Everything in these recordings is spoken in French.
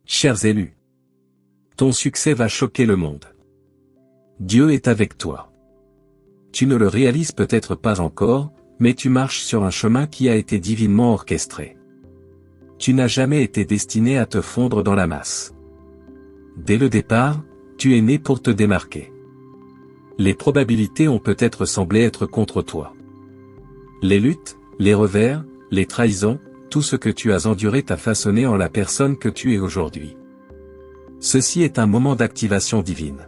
Chers élus, ton succès va choquer le monde. Dieu est avec toi. Tu ne le réalises peut-être pas encore, mais tu marches sur un chemin qui a été divinement orchestré. Tu n'as jamais été destiné à te fondre dans la masse. Dès le départ, tu es né pour te démarquer. Les probabilités ont peut-être semblé être contre toi. Les luttes, les revers, les trahisons, tout ce que tu as enduré t'a façonné en la personne que tu es aujourd'hui. Ceci est un moment d'activation divine.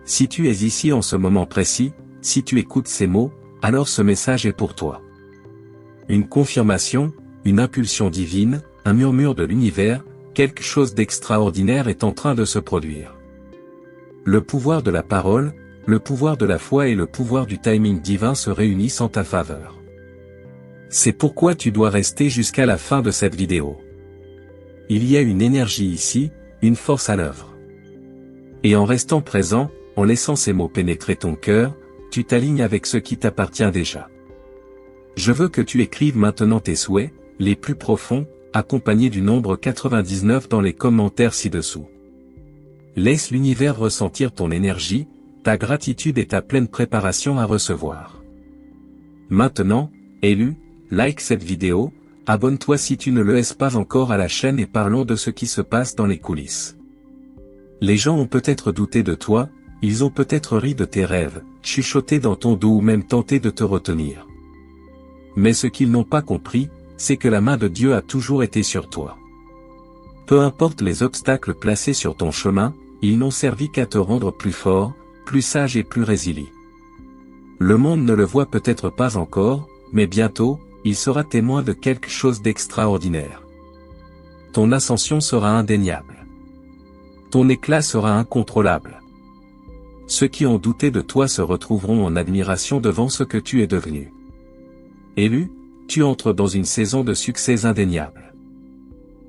Si tu es ici en ce moment précis, si tu écoutes ces mots, alors ce message est pour toi. Une confirmation, une impulsion divine, un murmure de l'univers, quelque chose d'extraordinaire est en train de se produire. Le pouvoir de la parole, le pouvoir de la foi et le pouvoir du timing divin se réunissent en ta faveur. C'est pourquoi tu dois rester jusqu'à la fin de cette vidéo. Il y a une énergie ici, une force à l'œuvre. Et en restant présent, en laissant ces mots pénétrer ton cœur, tu t'alignes avec ce qui t'appartient déjà. Je veux que tu écrives maintenant tes souhaits, les plus profonds, accompagnés du nombre 99 dans les commentaires ci-dessous. Laisse l'univers ressentir ton énergie, ta gratitude et ta pleine préparation à recevoir. Maintenant, élu, like cette vidéo, abonne-toi si tu ne le es pas encore à la chaîne et parlons de ce qui se passe dans les coulisses. Les gens ont peut-être douté de toi, ils ont peut-être ri de tes rêves, chuchoté dans ton dos ou même tenté de te retenir. Mais ce qu'ils n'ont pas compris, c'est que la main de Dieu a toujours été sur toi. Peu importe les obstacles placés sur ton chemin, ils n'ont servi qu'à te rendre plus fort, plus sage et plus résilient. Le monde ne le voit peut-être pas encore, mais bientôt, il sera témoin de quelque chose d'extraordinaire. Ton ascension sera indéniable. Ton éclat sera incontrôlable. Ceux qui ont douté de toi se retrouveront en admiration devant ce que tu es devenu. Élu, tu entres dans une saison de succès indéniable.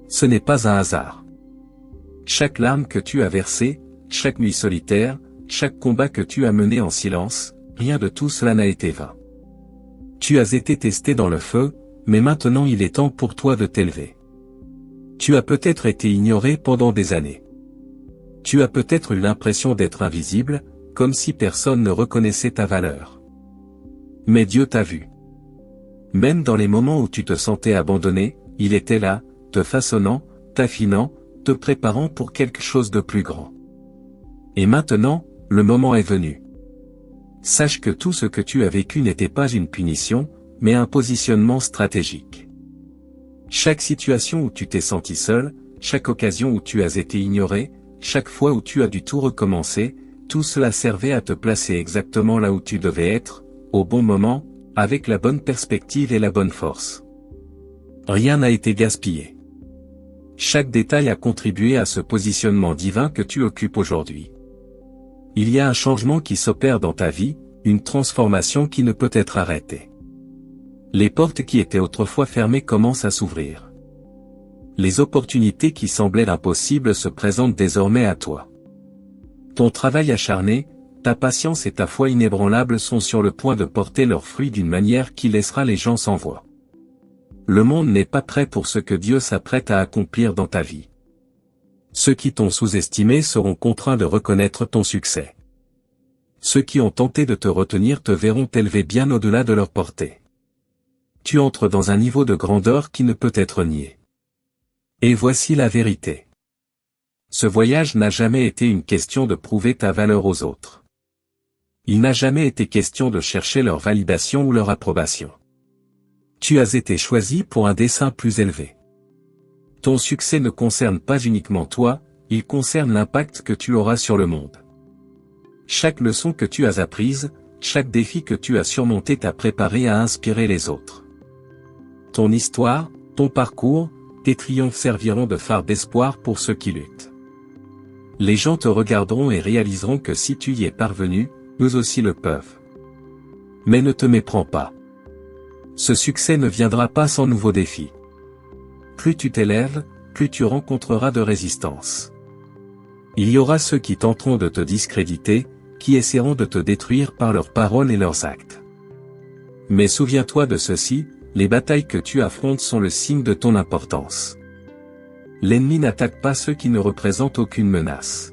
Ce n'est pas un hasard. Chaque larme que tu as versée, chaque nuit solitaire, chaque combat que tu as mené en silence, rien de tout cela n'a été vain. Tu as été testé dans le feu, mais maintenant il est temps pour toi de t'élever. Tu as peut-être été ignoré pendant des années. Tu as peut-être eu l'impression d'être invisible, comme si personne ne reconnaissait ta valeur. Mais Dieu t'a vu. Même dans les moments où tu te sentais abandonné, il était là, te façonnant, t'affinant, te préparant pour quelque chose de plus grand. Et maintenant, le moment est venu. Sache que tout ce que tu as vécu n'était pas une punition, mais un positionnement stratégique. Chaque situation où tu t'es senti seul, chaque occasion où tu as été ignoré, chaque fois où tu as dû tout recommencer, tout cela servait à te placer exactement là où tu devais être, au bon moment, avec la bonne perspective et la bonne force. Rien n'a été gaspillé. Chaque détail a contribué à ce positionnement divin que tu occupes aujourd'hui. Il y a un changement qui s'opère dans ta vie, une transformation qui ne peut être arrêtée. Les portes qui étaient autrefois fermées commencent à s'ouvrir. Les opportunités qui semblaient impossibles se présentent désormais à toi. Ton travail acharné, ta patience et ta foi inébranlable sont sur le point de porter leurs fruits d'une manière qui laissera les gens sans voix. Le monde n'est pas prêt pour ce que Dieu s'apprête à accomplir dans ta vie. Ceux qui t'ont sous-estimé seront contraints de reconnaître ton succès. Ceux qui ont tenté de te retenir te verront t'élever bien au-delà de leur portée. Tu entres dans un niveau de grandeur qui ne peut être nié. Et voici la vérité. Ce voyage n'a jamais été une question de prouver ta valeur aux autres. Il n'a jamais été question de chercher leur validation ou leur approbation. Tu as été choisi pour un dessein plus élevé. Ton succès ne concerne pas uniquement toi, il concerne l'impact que tu auras sur le monde. Chaque leçon que tu as apprise, chaque défi que tu as surmonté t'a préparé à inspirer les autres. Ton histoire, ton parcours, tes triomphes serviront de phare d'espoir pour ceux qui luttent. Les gens te regarderont et réaliseront que si tu y es parvenu, eux aussi le peuvent. Mais ne te méprends pas. Ce succès ne viendra pas sans nouveaux défis. Plus tu t'élèves, plus tu rencontreras de résistance. Il y aura ceux qui tenteront de te discréditer, qui essaieront de te détruire par leurs paroles et leurs actes. Mais souviens-toi de ceci, les batailles que tu affrontes sont le signe de ton importance. L'ennemi n'attaque pas ceux qui ne représentent aucune menace.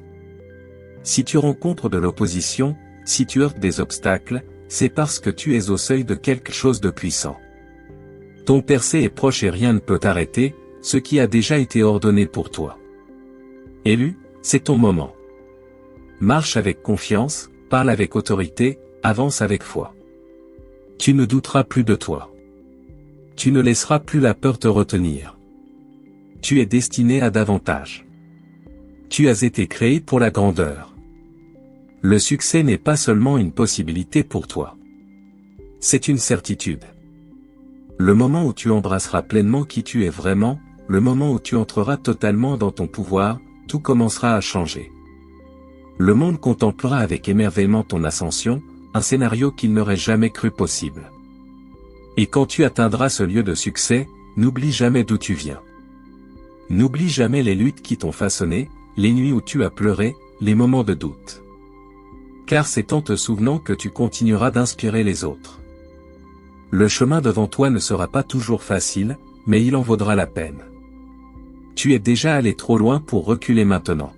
Si tu rencontres de l'opposition, si tu heurtes des obstacles, c'est parce que tu es au seuil de quelque chose de puissant. Ton percée est proche et rien ne peut t'arrêter, ce qui a déjà été ordonné pour toi. Élu, c'est ton moment. Marche avec confiance, parle avec autorité, avance avec foi. Tu ne douteras plus de toi. Tu ne laisseras plus la peur te retenir. Tu es destiné à davantage. Tu as été créé pour la grandeur. Le succès n'est pas seulement une possibilité pour toi. C'est une certitude. Le moment où tu embrasseras pleinement qui tu es vraiment, le moment où tu entreras totalement dans ton pouvoir, tout commencera à changer. Le monde contemplera avec émerveillement ton ascension, un scénario qu'il n'aurait jamais cru possible. Et quand tu atteindras ce lieu de succès, n'oublie jamais d'où tu viens. N'oublie jamais les luttes qui t'ont façonné, les nuits où tu as pleuré, les moments de doute. Car c'est en te souvenant que tu continueras d'inspirer les autres. Le chemin devant toi ne sera pas toujours facile, mais il en vaudra la peine. Tu es déjà allé trop loin pour reculer maintenant.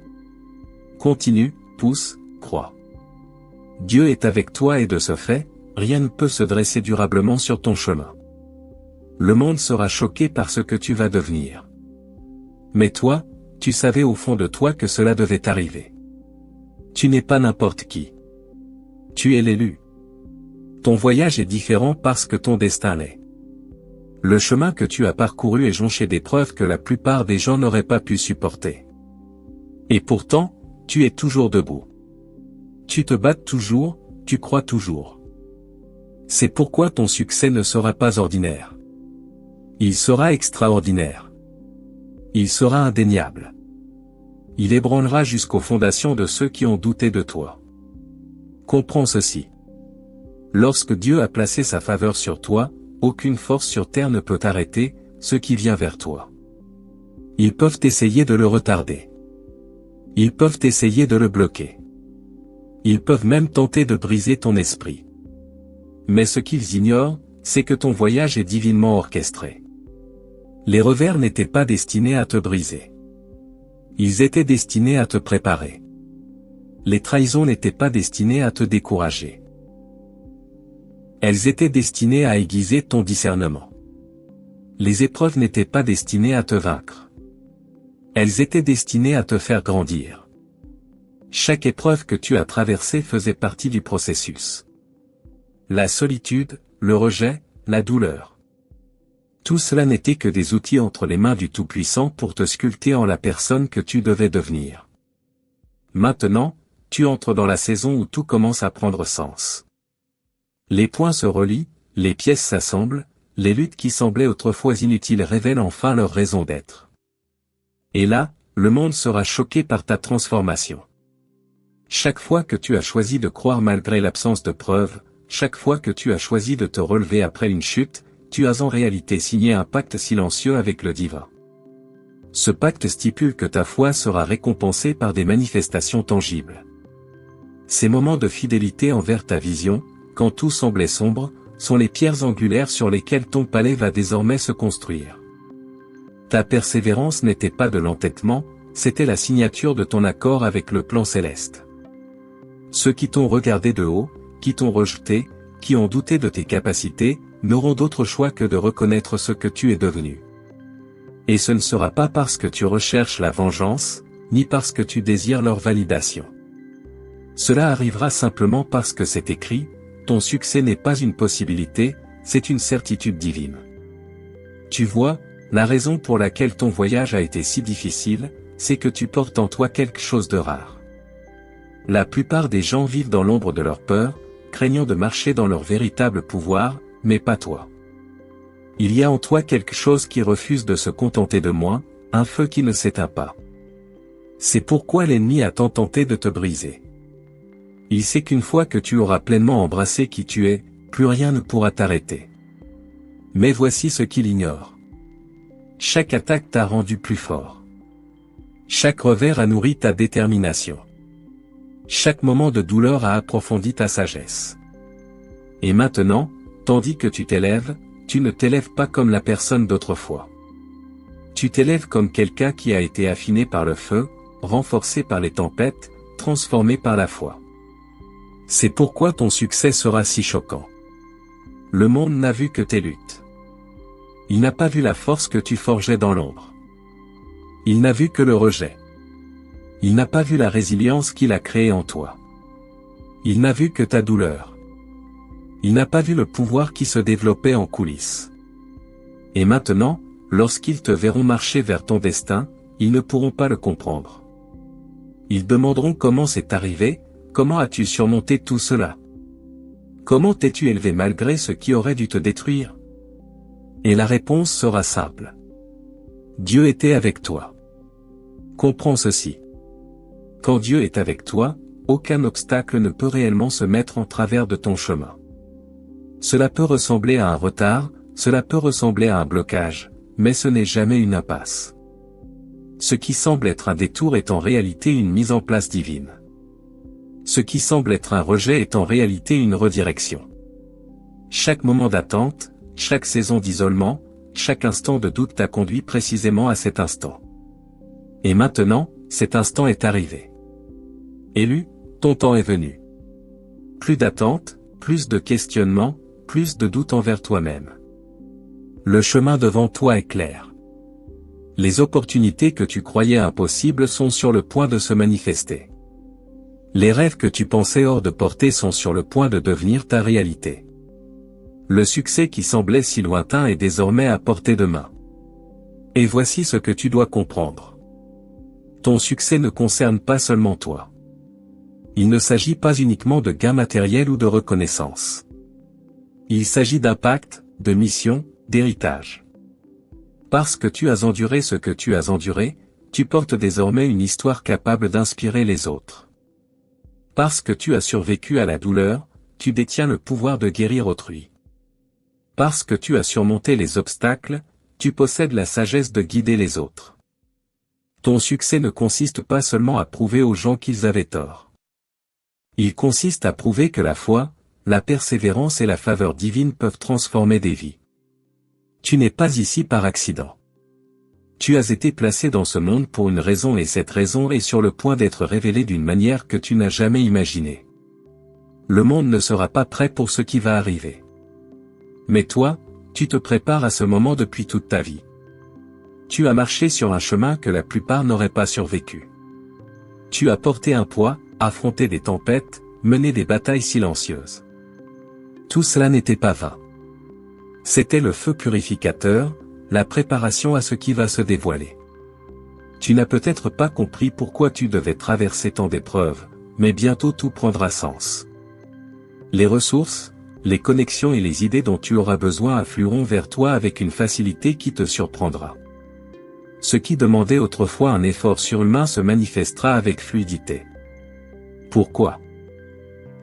Continue, pousse, crois. Dieu est avec toi et de ce fait, rien ne peut se dresser durablement sur ton chemin. Le monde sera choqué par ce que tu vas devenir. Mais toi, tu savais au fond de toi que cela devait arriver. Tu n'es pas n'importe qui. Tu es l'élu. Ton voyage est différent parce que ton destin l'est. Le chemin que tu as parcouru est jonché d'épreuves que la plupart des gens n'auraient pas pu supporter. Et pourtant, tu es toujours debout. Tu te bats toujours, tu crois toujours. C'est pourquoi ton succès ne sera pas ordinaire. Il sera extraordinaire. Il sera indéniable. Il ébranlera jusqu'aux fondations de ceux qui ont douté de toi. Comprends ceci. Lorsque Dieu a placé sa faveur sur toi, aucune force sur terre ne peut arrêter ce qui vient vers toi. Ils peuvent essayer de le retarder. Ils peuvent essayer de le bloquer. Ils peuvent même tenter de briser ton esprit. Mais ce qu'ils ignorent, c'est que ton voyage est divinement orchestré. Les revers n'étaient pas destinés à te briser. Ils étaient destinés à te préparer. Les trahisons n'étaient pas destinées à te décourager. Elles étaient destinées à aiguiser ton discernement. Les épreuves n'étaient pas destinées à te vaincre. Elles étaient destinées à te faire grandir. Chaque épreuve que tu as traversée faisait partie du processus. La solitude, le rejet, la douleur. Tout cela n'était que des outils entre les mains du Tout-Puissant pour te sculpter en la personne que tu devais devenir. Maintenant, tu entres dans la saison où tout commence à prendre sens. Les points se relient, les pièces s'assemblent, les luttes qui semblaient autrefois inutiles révèlent enfin leur raison d'être. Et là, le monde sera choqué par ta transformation. Chaque fois que tu as choisi de croire malgré l'absence de preuves, chaque fois que tu as choisi de te relever après une chute, tu as en réalité signé un pacte silencieux avec le divin. Ce pacte stipule que ta foi sera récompensée par des manifestations tangibles. Ces moments de fidélité envers ta vision, quand tout semblait sombre, sont les pierres angulaires sur lesquelles ton palais va désormais se construire. Ta persévérance n'était pas de l'entêtement, c'était la signature de ton accord avec le plan céleste. Ceux qui t'ont regardé de haut, qui t'ont rejeté, qui ont douté de tes capacités, n'auront d'autre choix que de reconnaître ce que tu es devenu. Et ce ne sera pas parce que tu recherches la vengeance, ni parce que tu désires leur validation. Cela arrivera simplement parce que c'est écrit, ton succès n'est pas une possibilité, c'est une certitude divine. Tu vois, la raison pour laquelle ton voyage a été si difficile, c'est que tu portes en toi quelque chose de rare. La plupart des gens vivent dans l'ombre de leur peur, craignant de marcher dans leur véritable pouvoir, mais pas toi. Il y a en toi quelque chose qui refuse de se contenter de moins, un feu qui ne s'éteint pas. C'est pourquoi l'ennemi a tant tenté de te briser. Il sait qu'une fois que tu auras pleinement embrassé qui tu es, plus rien ne pourra t'arrêter. Mais voici ce qu'il ignore. Chaque attaque t'a rendu plus fort. Chaque revers a nourri ta détermination. Chaque moment de douleur a approfondi ta sagesse. Et maintenant, tandis que tu t'élèves, tu ne t'élèves pas comme la personne d'autrefois. Tu t'élèves comme quelqu'un qui a été affiné par le feu, renforcé par les tempêtes, transformé par la foi. C'est pourquoi ton succès sera si choquant. Le monde n'a vu que tes luttes. Il n'a pas vu la force que tu forgeais dans l'ombre. Il n'a vu que le rejet. Il n'a pas vu la résilience qu'il a créée en toi. Il n'a vu que ta douleur. Il n'a pas vu le pouvoir qui se développait en coulisses. Et maintenant, lorsqu'ils te verront marcher vers ton destin, ils ne pourront pas le comprendre. Ils demanderont comment c'est arrivé, comment as-tu surmonté tout cela? Comment t'es-tu élevé malgré ce qui aurait dû te détruire? Et la réponse sera simple. Dieu était avec toi. Comprends ceci. Quand Dieu est avec toi, aucun obstacle ne peut réellement se mettre en travers de ton chemin. Cela peut ressembler à un retard, cela peut ressembler à un blocage, mais ce n'est jamais une impasse. Ce qui semble être un détour est en réalité une mise en place divine. Ce qui semble être un rejet est en réalité une redirection. Chaque moment d'attente, chaque saison d'isolement, chaque instant de doute t'a conduit précisément à cet instant. Et maintenant, cet instant est arrivé. Élu, ton temps est venu. Plus d'attente, plus de questionnement, plus de doute envers toi-même. Le chemin devant toi est clair. Les opportunités que tu croyais impossibles sont sur le point de se manifester. Les rêves que tu pensais hors de portée sont sur le point de devenir ta réalité. Le succès qui semblait si lointain est désormais à portée de main. Et voici ce que tu dois comprendre. Ton succès ne concerne pas seulement toi. Il ne s'agit pas uniquement de gains matériels ou de reconnaissance. Il s'agit d'impact, de mission, d'héritage. Parce que tu as enduré ce que tu as enduré, tu portes désormais une histoire capable d'inspirer les autres. Parce que tu as survécu à la douleur, tu détiens le pouvoir de guérir autrui. Parce que tu as surmonté les obstacles, tu possèdes la sagesse de guider les autres. Ton succès ne consiste pas seulement à prouver aux gens qu'ils avaient tort. Il consiste à prouver que la foi, la persévérance et la faveur divine peuvent transformer des vies. Tu n'es pas ici par accident. Tu as été placé dans ce monde pour une raison et cette raison est sur le point d'être révélée d'une manière que tu n'as jamais imaginée. Le monde ne sera pas prêt pour ce qui va arriver. Mais toi, tu te prépares à ce moment depuis toute ta vie. Tu as marché sur un chemin que la plupart n'auraient pas survécu. Tu as porté un poids, affronté des tempêtes, mené des batailles silencieuses. Tout cela n'était pas vain. C'était le feu purificateur, la préparation à ce qui va se dévoiler. Tu n'as peut-être pas compris pourquoi tu devais traverser tant d'épreuves, mais bientôt tout prendra sens. Les ressources, les connexions et les idées dont tu auras besoin afflueront vers toi avec une facilité qui te surprendra. Ce qui demandait autrefois un effort surhumain se manifestera avec fluidité. Pourquoi?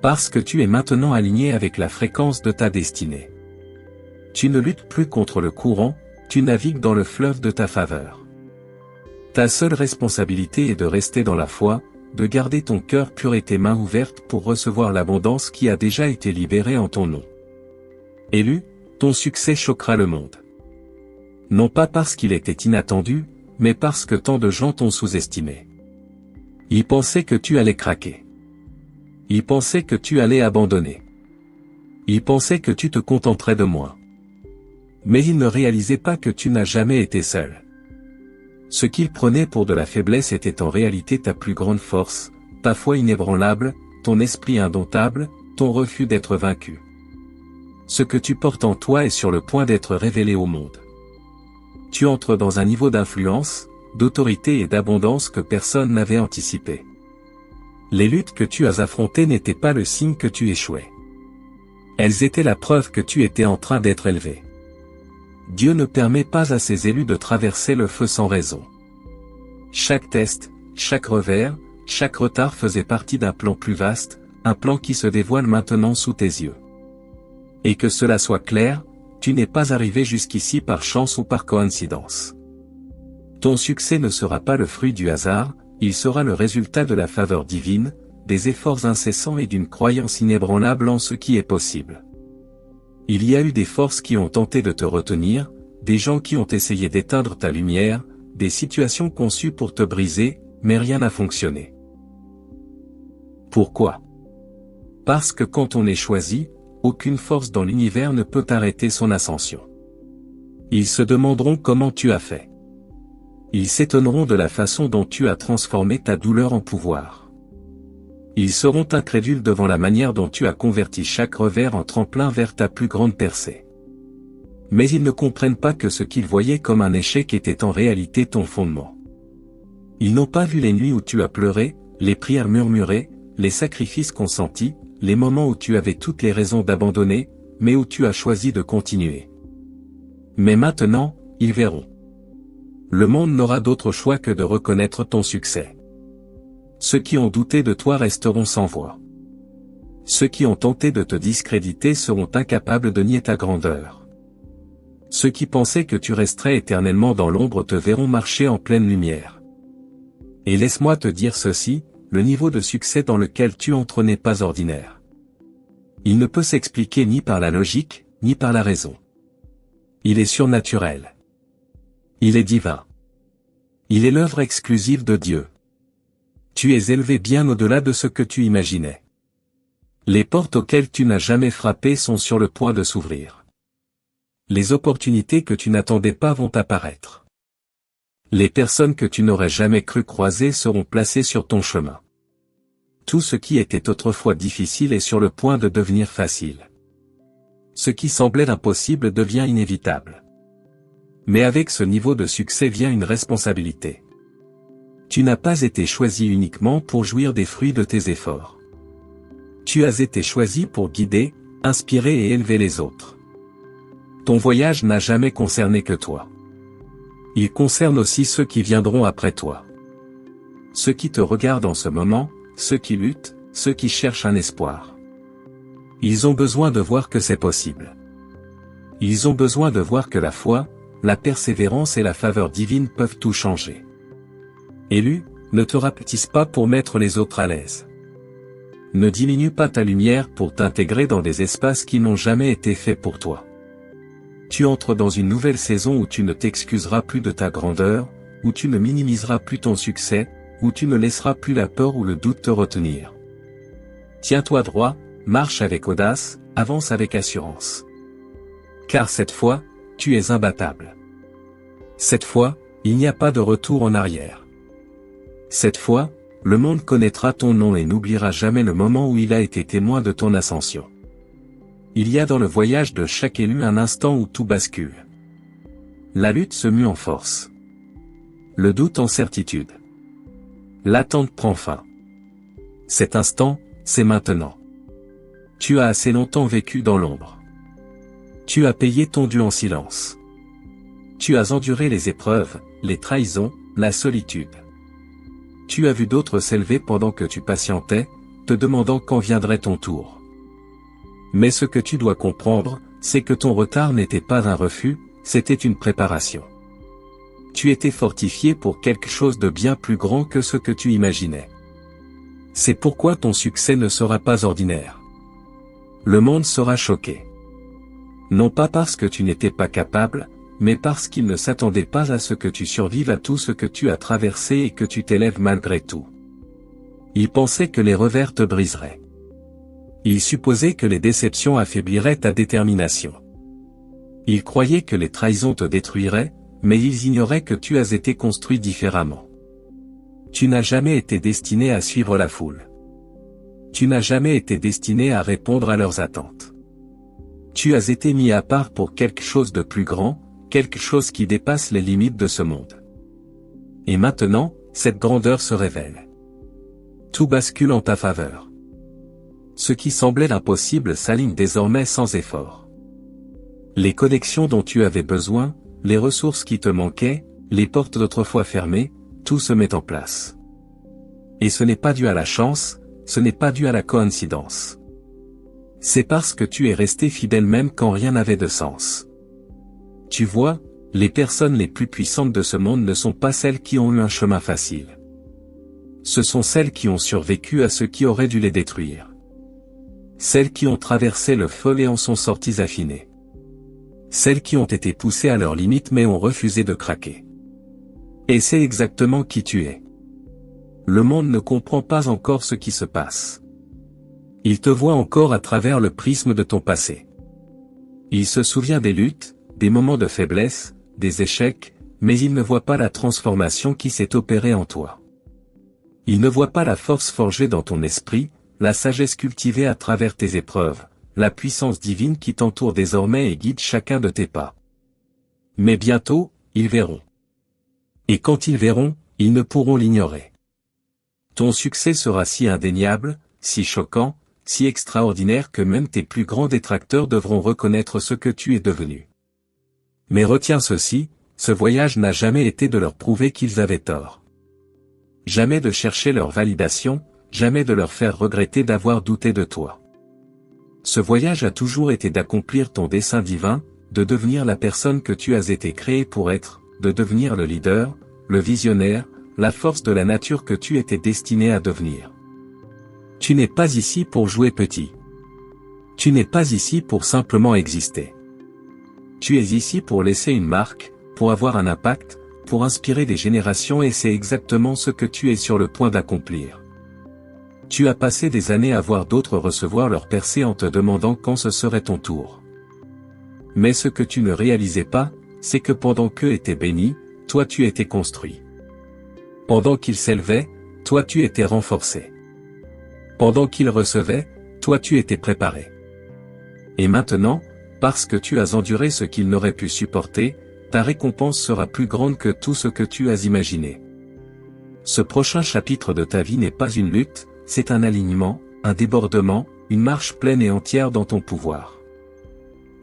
Parce que tu es maintenant aligné avec la fréquence de ta destinée. Tu ne luttes plus contre le courant, tu navigues dans le fleuve de ta faveur. Ta seule responsabilité est de rester dans la foi, de garder ton cœur pur et tes mains ouvertes pour recevoir l'abondance qui a déjà été libérée en ton nom. Élu, ton succès choquera le monde. Non pas parce qu'il était inattendu, mais parce que tant de gens t'ont sous-estimé. Ils pensaient que tu allais craquer. Ils pensaient que tu allais abandonner. Ils pensaient que tu te contenterais de moins. Mais ils ne réalisaient pas que tu n'as jamais été seul. Ce qu'ils prenaient pour de la faiblesse était en réalité ta plus grande force, ta foi inébranlable, ton esprit indomptable, ton refus d'être vaincu. Ce que tu portes en toi est sur le point d'être révélé au monde. Tu entres dans un niveau d'influence, d'autorité et d'abondance que personne n'avait anticipé. Les luttes que tu as affrontées n'étaient pas le signe que tu échouais. Elles étaient la preuve que tu étais en train d'être élevé. Dieu ne permet pas à ses élus de traverser le feu sans raison. Chaque test, chaque revers, chaque retard faisait partie d'un plan plus vaste, un plan qui se dévoile maintenant sous tes yeux. Et que cela soit clair, tu n'es pas arrivé jusqu'ici par chance ou par coïncidence. Ton succès ne sera pas le fruit du hasard, il sera le résultat de la faveur divine, des efforts incessants et d'une croyance inébranlable en ce qui est possible. Il y a eu des forces qui ont tenté de te retenir, des gens qui ont essayé d'éteindre ta lumière, des situations conçues pour te briser, mais rien n'a fonctionné. Pourquoi? Parce que quand on est choisi, aucune force dans l'univers ne peut arrêter son ascension. Ils se demanderont comment tu as fait. Ils s'étonneront de la façon dont tu as transformé ta douleur en pouvoir. Ils seront incrédules devant la manière dont tu as converti chaque revers en tremplin vers ta plus grande percée. Mais ils ne comprennent pas que ce qu'ils voyaient comme un échec était en réalité ton fondement. Ils n'ont pas vu les nuits où tu as pleuré, les prières murmurées, les sacrifices consentis, les moments où tu avais toutes les raisons d'abandonner, mais où tu as choisi de continuer. Mais maintenant, ils verront. Le monde n'aura d'autre choix que de reconnaître ton succès. Ceux qui ont douté de toi resteront sans voix. Ceux qui ont tenté de te discréditer seront incapables de nier ta grandeur. Ceux qui pensaient que tu resterais éternellement dans l'ombre te verront marcher en pleine lumière. Et laisse-moi te dire ceci, le niveau de succès dans lequel tu entres n'est pas ordinaire. Il ne peut s'expliquer ni par la logique, ni par la raison. Il est surnaturel. Il est divin. Il est l'œuvre exclusive de Dieu. Tu es élevé bien au-delà de ce que tu imaginais. Les portes auxquelles tu n'as jamais frappé sont sur le point de s'ouvrir. Les opportunités que tu n'attendais pas vont apparaître. Les personnes que tu n'aurais jamais cru croiser seront placées sur ton chemin. Tout ce qui était autrefois difficile est sur le point de devenir facile. Ce qui semblait impossible devient inévitable. Mais avec ce niveau de succès vient une responsabilité. Tu n'as pas été choisi uniquement pour jouir des fruits de tes efforts. Tu as été choisi pour guider, inspirer et élever les autres. Ton voyage n'a jamais concerné que toi. Il concerne aussi ceux qui viendront après toi. Ceux qui te regardent en ce moment, ceux qui luttent, ceux qui cherchent un espoir. Ils ont besoin de voir que c'est possible. Ils ont besoin de voir que la foi, la persévérance et la faveur divine peuvent tout changer. Élu, ne te rapetisse pas pour mettre les autres à l'aise. Ne diminue pas ta lumière pour t'intégrer dans des espaces qui n'ont jamais été faits pour toi. Tu entres dans une nouvelle saison où tu ne t'excuseras plus de ta grandeur, où tu ne minimiseras plus ton succès, où tu ne laisseras plus la peur ou le doute te retenir. Tiens-toi droit, marche avec audace, avance avec assurance. Car cette fois, tu es imbattable. Cette fois, il n'y a pas de retour en arrière. Cette fois, le monde connaîtra ton nom et n'oubliera jamais le moment où il a été témoin de ton ascension. Il y a dans le voyage de chaque élu un instant où tout bascule. La lutte se mue en force. Le doute en certitude. L'attente prend fin. Cet instant, c'est maintenant. Tu as assez longtemps vécu dans l'ombre. Tu as payé ton dû en silence. Tu as enduré les épreuves, les trahisons, la solitude. Tu as vu d'autres s'élever pendant que tu patientais, te demandant quand viendrait ton tour. Mais ce que tu dois comprendre, c'est que ton retard n'était pas un refus, c'était une préparation. Tu étais fortifié pour quelque chose de bien plus grand que ce que tu imaginais. C'est pourquoi ton succès ne sera pas ordinaire. Le monde sera choqué. Non pas parce que tu n'étais pas capable, mais parce qu'il ne s'attendait pas à ce que tu survives à tout ce que tu as traversé et que tu t'élèves malgré tout. Il pensait que les revers te briseraient. Il supposait que les déceptions affaibliraient ta détermination. Il croyait que les trahisons te détruiraient, mais ils ignoraient que tu as été construit différemment. Tu n'as jamais été destiné à suivre la foule. Tu n'as jamais été destiné à répondre à leurs attentes. Tu as été mis à part pour quelque chose de plus grand, quelque chose qui dépasse les limites de ce monde. Et maintenant, cette grandeur se révèle. Tout bascule en ta faveur. Ce qui semblait impossible s'aligne désormais sans effort. Les connexions dont tu avais besoin, les ressources qui te manquaient, les portes d'autrefois fermées, tout se met en place. Et ce n'est pas dû à la chance, ce n'est pas dû à la coïncidence. C'est parce que tu es resté fidèle même quand rien n'avait de sens. Tu vois, les personnes les plus puissantes de ce monde ne sont pas celles qui ont eu un chemin facile. Ce sont celles qui ont survécu à ce qui aurait dû les détruire. Celles qui ont traversé le feu et en sont sorties affinées. Celles qui ont été poussées à leurs limites mais ont refusé de craquer. Et c'est exactement qui tu es. Le monde ne comprend pas encore ce qui se passe. Il te voit encore à travers le prisme de ton passé. Il se souvient des luttes, des moments de faiblesse, des échecs, mais il ne voit pas la transformation qui s'est opérée en toi. Il ne voit pas la force forgée dans ton esprit, la sagesse cultivée à travers tes épreuves, la puissance divine qui t'entoure désormais et guide chacun de tes pas. Mais bientôt, ils verront. Et quand ils verront, ils ne pourront l'ignorer. Ton succès sera si indéniable, si choquant, si extraordinaire que même tes plus grands détracteurs devront reconnaître ce que tu es devenu. Mais retiens ceci, ce voyage n'a jamais été de leur prouver qu'ils avaient tort. Jamais de chercher leur validation, jamais de leur faire regretter d'avoir douté de toi. Ce voyage a toujours été d'accomplir ton dessein divin, de devenir la personne que tu as été créée pour être, de devenir le leader, le visionnaire, la force de la nature que tu étais destiné à devenir. Tu n'es pas ici pour jouer petit. Tu n'es pas ici pour simplement exister. Tu es ici pour laisser une marque, pour avoir un impact, pour inspirer des générations et c'est exactement ce que tu es sur le point d'accomplir. Tu as passé des années à voir d'autres recevoir leur percée en te demandant quand ce serait ton tour. Mais ce que tu ne réalisais pas, c'est que pendant qu'eux étaient bénis, toi tu étais construit. Pendant qu'ils s'élevaient, toi tu étais renforcé. Pendant qu'ils recevaient, toi tu étais préparé. Et maintenant, parce que tu as enduré ce qu'ils n'auraient pu supporter, ta récompense sera plus grande que tout ce que tu as imaginé. Ce prochain chapitre de ta vie n'est pas une lutte, c'est un alignement, un débordement, une marche pleine et entière dans ton pouvoir.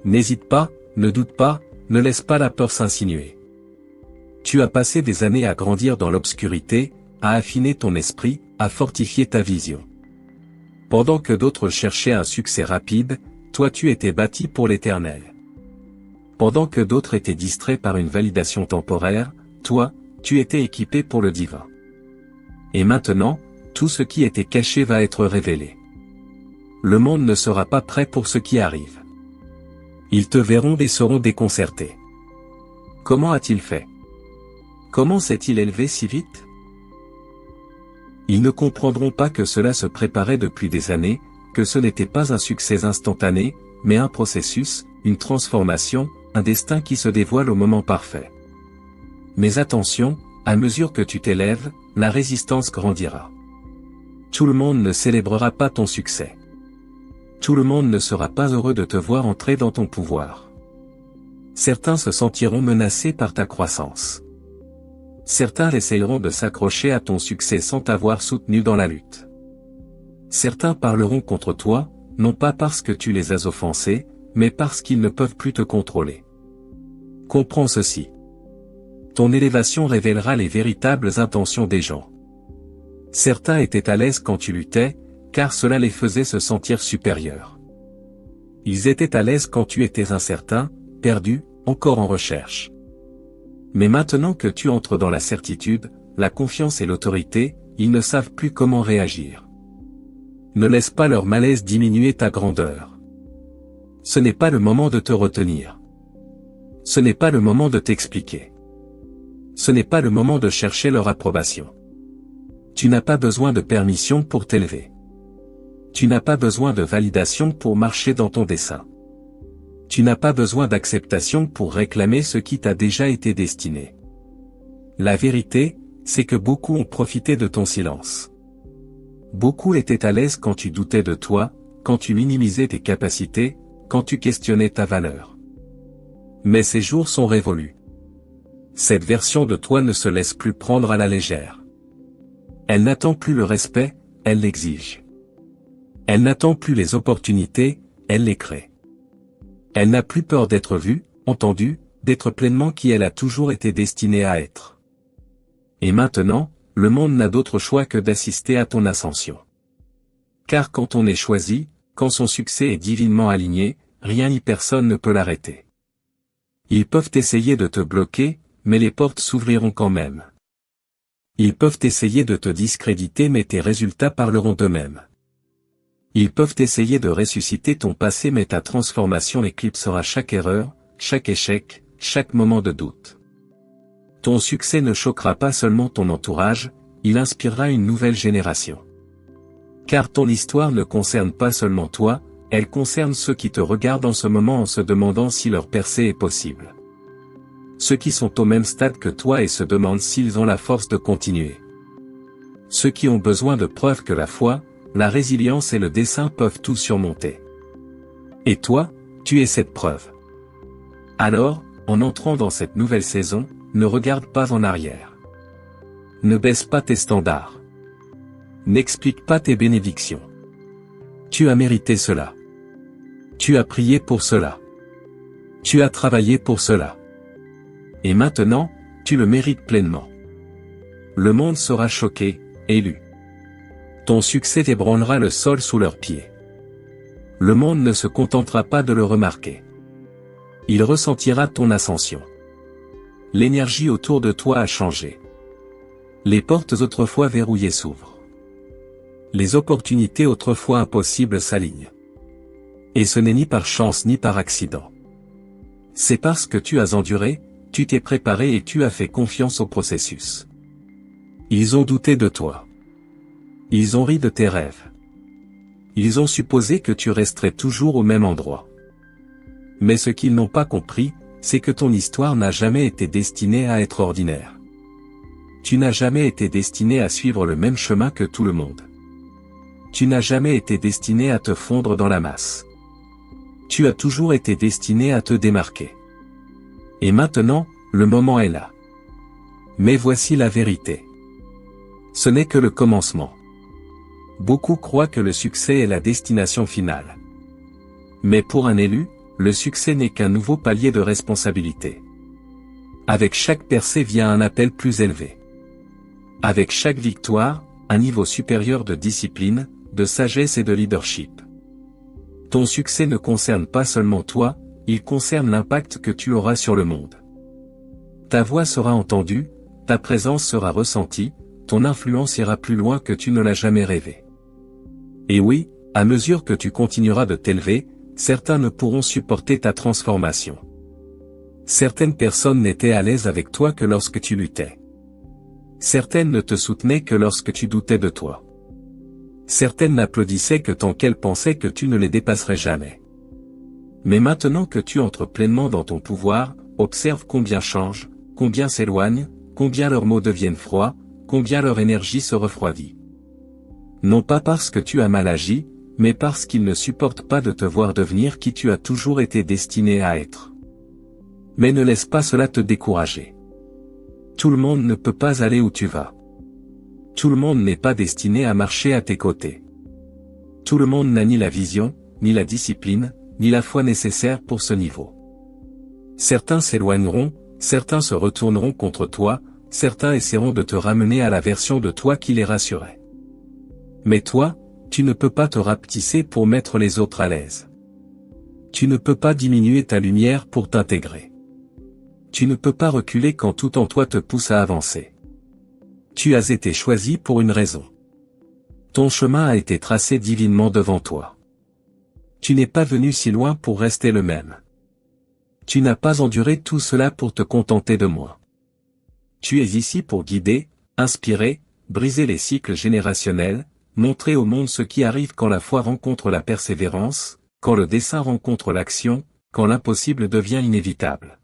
N'hésite pas, ne doute pas, ne laisse pas la peur s'insinuer. Tu as passé des années à grandir dans l'obscurité, à affiner ton esprit, à fortifier ta vision. Pendant que d'autres cherchaient un succès rapide, toi tu étais bâti pour l'éternel. Pendant que d'autres étaient distraits par une validation temporaire, toi, tu étais équipé pour le divin. Et maintenant, tout ce qui était caché va être révélé. Le monde ne sera pas prêt pour ce qui arrive. Ils te verront et seront déconcertés. Comment a-t-il fait? Comment s'est-il élevé si vite? Ils ne comprendront pas que cela se préparait depuis des années, que ce n'était pas un succès instantané, mais un processus, une transformation, un destin qui se dévoile au moment parfait. Mais attention, à mesure que tu t'élèves, la résistance grandira. Tout le monde ne célébrera pas ton succès. Tout le monde ne sera pas heureux de te voir entrer dans ton pouvoir. Certains se sentiront menacés par ta croissance. Certains essayeront de s'accrocher à ton succès sans t'avoir soutenu dans la lutte. Certains parleront contre toi, non pas parce que tu les as offensés, mais parce qu'ils ne peuvent plus te contrôler. Comprends ceci. Ton élévation révélera les véritables intentions des gens. Certains étaient à l'aise quand tu luttais, car cela les faisait se sentir supérieurs. Ils étaient à l'aise quand tu étais incertain, perdu, encore en recherche. Mais maintenant que tu entres dans la certitude, la confiance et l'autorité, ils ne savent plus comment réagir. Ne laisse pas leur malaise diminuer ta grandeur. Ce n'est pas le moment de te retenir. Ce n'est pas le moment de t'expliquer. Ce n'est pas le moment de chercher leur approbation. Tu n'as pas besoin de permission pour t'élever. Tu n'as pas besoin de validation pour marcher dans ton dessein. Tu n'as pas besoin d'acceptation pour réclamer ce qui t'a déjà été destiné. La vérité, c'est que beaucoup ont profité de ton silence. Beaucoup étaient à l'aise quand tu doutais de toi, quand tu minimisais tes capacités, quand tu questionnais ta valeur. Mais ces jours sont révolus. Cette version de toi ne se laisse plus prendre à la légère. Elle n'attend plus le respect, elle l'exige. Elle n'attend plus les opportunités, elle les crée. Elle n'a plus peur d'être vue, entendue, d'être pleinement qui elle a toujours été destinée à être. Et maintenant, le monde n'a d'autre choix que d'assister à ton ascension. Car quand on est choisi, quand son succès est divinement aligné, rien ni personne ne peut l'arrêter. Ils peuvent essayer de te bloquer, mais les portes s'ouvriront quand même. Ils peuvent essayer de te discréditer mais tes résultats parleront d'eux-mêmes. Ils peuvent essayer de ressusciter ton passé mais ta transformation éclipsera chaque erreur, chaque échec, chaque moment de doute. Ton succès ne choquera pas seulement ton entourage, il inspirera une nouvelle génération. Car ton histoire ne concerne pas seulement toi, elle concerne ceux qui te regardent en ce moment en se demandant si leur percée est possible. Ceux qui sont au même stade que toi et se demandent s'ils ont la force de continuer. Ceux qui ont besoin de preuves que la foi, la résilience et le dessein peuvent tout surmonter. Et toi, tu es cette preuve. Alors, en entrant dans cette nouvelle saison, ne regarde pas en arrière. Ne baisse pas tes standards. N'explique pas tes bénédictions. Tu as mérité cela. Tu as prié pour cela. Tu as travaillé pour cela. Et maintenant, tu le mérites pleinement. Le monde sera choqué, élu. Ton succès ébranlera le sol sous leurs pieds. Le monde ne se contentera pas de le remarquer. Il ressentira ton ascension. L'énergie autour de toi a changé. Les portes autrefois verrouillées s'ouvrent. Les opportunités autrefois impossibles s'alignent. Et ce n'est ni par chance ni par accident. C'est parce que tu as enduré, tu t'es préparé et tu as fait confiance au processus. Ils ont douté de toi. Ils ont ri de tes rêves. Ils ont supposé que tu resterais toujours au même endroit. Mais ce qu'ils n'ont pas compris, c'est que ton histoire n'a jamais été destinée à être ordinaire. Tu n'as jamais été destiné à suivre le même chemin que tout le monde. Tu n'as jamais été destiné à te fondre dans la masse. Tu as toujours été destiné à te démarquer. Et maintenant, le moment est là. Mais voici la vérité. Ce n'est que le commencement. Beaucoup croient que le succès est la destination finale. Mais pour un élu, le succès n'est qu'un nouveau palier de responsabilité. Avec chaque percée vient un appel plus élevé. Avec chaque victoire, un niveau supérieur de discipline, de sagesse et de leadership. Ton succès ne concerne pas seulement toi, il concerne l'impact que tu auras sur le monde. Ta voix sera entendue, ta présence sera ressentie, ton influence ira plus loin que tu ne l'as jamais rêvé. Et oui, à mesure que tu continueras de t'élever, certains ne pourront supporter ta transformation. Certaines personnes n'étaient à l'aise avec toi que lorsque tu luttais. Certaines ne te soutenaient que lorsque tu doutais de toi. Certaines n'applaudissaient que tant qu'elles pensaient que tu ne les dépasserais jamais. Mais maintenant que tu entres pleinement dans ton pouvoir, observe combien changent, combien s'éloignent, combien leurs mots deviennent froids, combien leur énergie se refroidit. Non pas parce que tu as mal agi, mais parce qu'ils ne supportent pas de te voir devenir qui tu as toujours été destiné à être. Mais ne laisse pas cela te décourager. Tout le monde ne peut pas aller où tu vas. Tout le monde n'est pas destiné à marcher à tes côtés. Tout le monde n'a ni la vision, ni la discipline, ni la foi nécessaire pour ce niveau. Certains s'éloigneront, certains se retourneront contre toi, certains essaieront de te ramener à la version de toi qui les rassurait. Mais toi, tu ne peux pas te rapetisser pour mettre les autres à l'aise. Tu ne peux pas diminuer ta lumière pour t'intégrer. Tu ne peux pas reculer quand tout en toi te pousse à avancer. Tu as été choisi pour une raison. Ton chemin a été tracé divinement devant toi. Tu n'es pas venu si loin pour rester le même. Tu n'as pas enduré tout cela pour te contenter de moi. Tu es ici pour guider, inspirer, briser les cycles générationnels, montrer au monde ce qui arrive quand la foi rencontre la persévérance, quand le dessein rencontre l'action, quand l'impossible devient inévitable.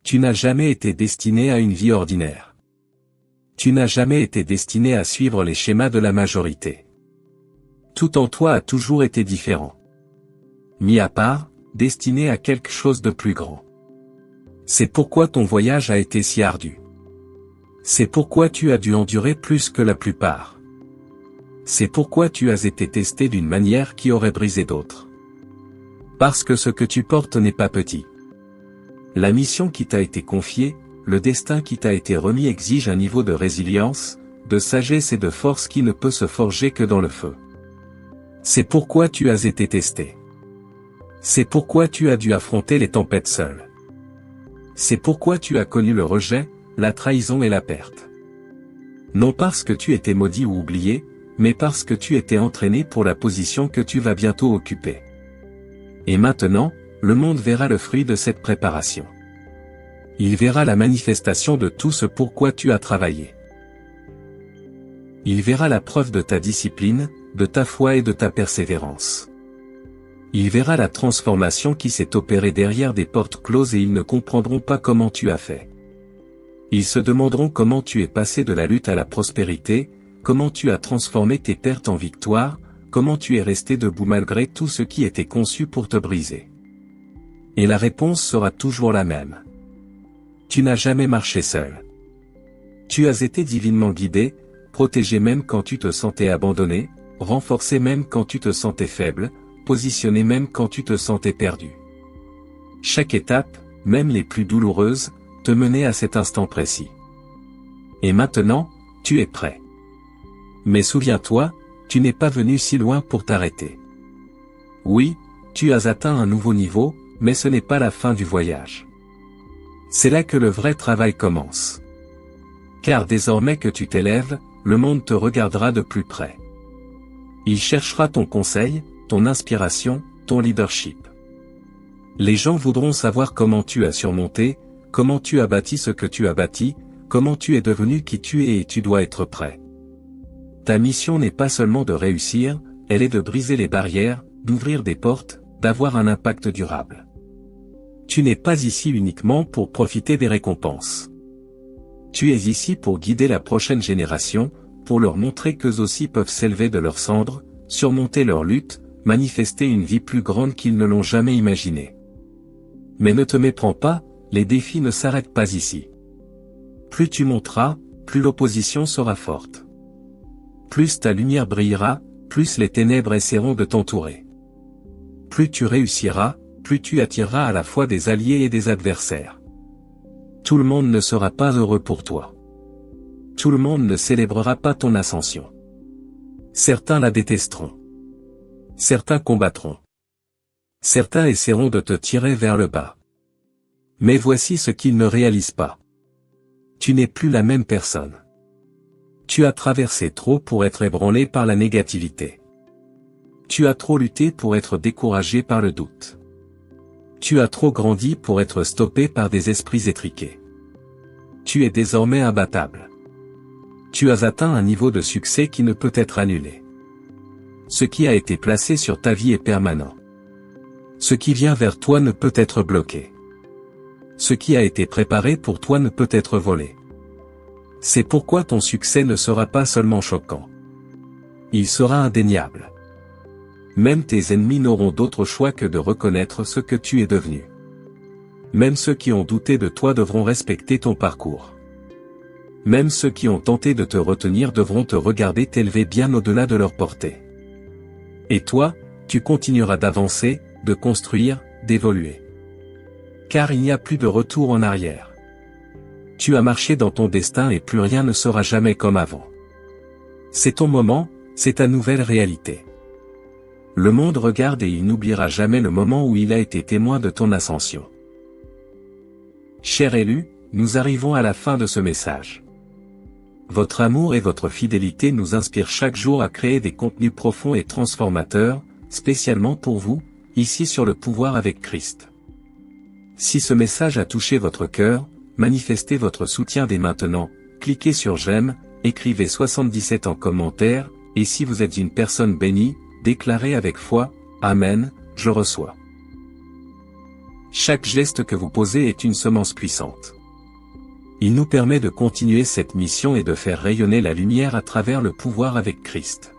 Tu n'as jamais été destiné à une vie ordinaire. Tu n'as jamais été destiné à suivre les schémas de la majorité. Tout en toi a toujours été différent. Mis à part, destiné à quelque chose de plus grand. C'est pourquoi ton voyage a été si ardu. C'est pourquoi tu as dû endurer plus que la plupart. C'est pourquoi tu as été testé d'une manière qui aurait brisé d'autres. Parce que ce que tu portes n'est pas petit. La mission qui t'a été confiée, le destin qui t'a été remis exige un niveau de résilience, de sagesse et de force qui ne peut se forger que dans le feu. C'est pourquoi tu as été testé. C'est pourquoi tu as dû affronter les tempêtes seul. C'est pourquoi tu as connu le rejet, la trahison et la perte. Non parce que tu étais maudit ou oublié, mais parce que tu étais entraîné pour la position que tu vas bientôt occuper. Et maintenant, le monde verra le fruit de cette préparation. Il verra la manifestation de tout ce pourquoi tu as travaillé. Il verra la preuve de ta discipline, de ta foi et de ta persévérance. Il verra la transformation qui s'est opérée derrière des portes closes et ils ne comprendront pas comment tu as fait. Ils se demanderont comment tu es passé de la lutte à la prospérité, comment tu as transformé tes pertes en victoire, comment tu es resté debout malgré tout ce qui était conçu pour te briser. Et la réponse sera toujours la même. Tu n'as jamais marché seul. Tu as été divinement guidé, protégé même quand tu te sentais abandonné, renforcé même quand tu te sentais faible, positionné même quand tu te sentais perdu. Chaque étape, même les plus douloureuses, te menait à cet instant précis. Et maintenant, tu es prêt. Mais souviens-toi, tu n'es pas venu si loin pour t'arrêter. Oui, tu as atteint un nouveau niveau, mais ce n'est pas la fin du voyage. C'est là que le vrai travail commence. Car désormais que tu t'élèves, le monde te regardera de plus près. Il cherchera ton conseil, ton inspiration, ton leadership. Les gens voudront savoir comment tu as surmonté, comment tu as bâti ce que tu as bâti, comment tu es devenu qui tu es et tu dois être prêt. Ta mission n'est pas seulement de réussir, elle est de briser les barrières, d'ouvrir des portes, d'avoir un impact durable. Tu n'es pas ici uniquement pour profiter des récompenses. Tu es ici pour guider la prochaine génération, pour leur montrer qu'eux aussi peuvent s'élever de leurs cendres, surmonter leurs luttes, manifester une vie plus grande qu'ils ne l'ont jamais imaginée. Mais ne te méprends pas, les défis ne s'arrêtent pas ici. Plus tu monteras, plus l'opposition sera forte. Plus ta lumière brillera, plus les ténèbres essaieront de t'entourer. Plus tu réussiras, plus tu attireras à la fois des alliés et des adversaires. Tout le monde ne sera pas heureux pour toi. Tout le monde ne célébrera pas ton ascension. Certains la détesteront. Certains combattront. Certains essaieront de te tirer vers le bas. Mais voici ce qu'ils ne réalisent pas. Tu n'es plus la même personne. Tu as traversé trop pour être ébranlé par la négativité. Tu as trop lutté pour être découragé par le doute. Tu as trop grandi pour être stoppé par des esprits étriqués. Tu es désormais imbattable. Tu as atteint un niveau de succès qui ne peut être annulé. Ce qui a été placé sur ta vie est permanent. Ce qui vient vers toi ne peut être bloqué. Ce qui a été préparé pour toi ne peut être volé. C'est pourquoi ton succès ne sera pas seulement choquant. Il sera indéniable. Même tes ennemis n'auront d'autre choix que de reconnaître ce que tu es devenu. Même ceux qui ont douté de toi devront respecter ton parcours. Même ceux qui ont tenté de te retenir devront te regarder t'élever bien au-delà de leur portée. Et toi, tu continueras d'avancer, de construire, d'évoluer. Car il n'y a plus de retour en arrière. Tu as marché dans ton destin et plus rien ne sera jamais comme avant. C'est ton moment, c'est ta nouvelle réalité. Le monde regarde et il n'oubliera jamais le moment où il a été témoin de ton ascension. Cher élu, nous arrivons à la fin de ce message. Votre amour et votre fidélité nous inspirent chaque jour à créer des contenus profonds et transformateurs, spécialement pour vous, ici sur le pouvoir avec Christ. Si ce message a touché votre cœur, manifestez votre soutien dès maintenant, cliquez sur j'aime, écrivez 77 en commentaire, et si vous êtes une personne bénie, déclarez avec foi, Amen, je reçois. Chaque geste que vous posez est une semence puissante. Il nous permet de continuer cette mission et de faire rayonner la lumière à travers le pouvoir avec Christ.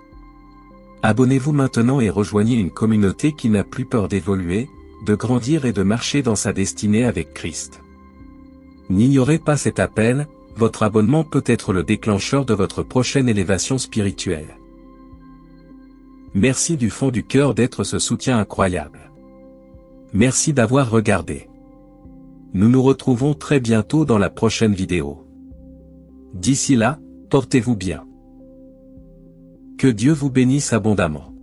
Abonnez-vous maintenant et rejoignez une communauté qui n'a plus peur d'évoluer, de grandir et de marcher dans sa destinée avec Christ. N'ignorez pas cet appel, votre abonnement peut être le déclencheur de votre prochaine élévation spirituelle. Merci du fond du cœur d'être ce soutien incroyable. Merci d'avoir regardé. Nous nous retrouvons très bientôt dans la prochaine vidéo. D'ici là, portez-vous bien. Que Dieu vous bénisse abondamment.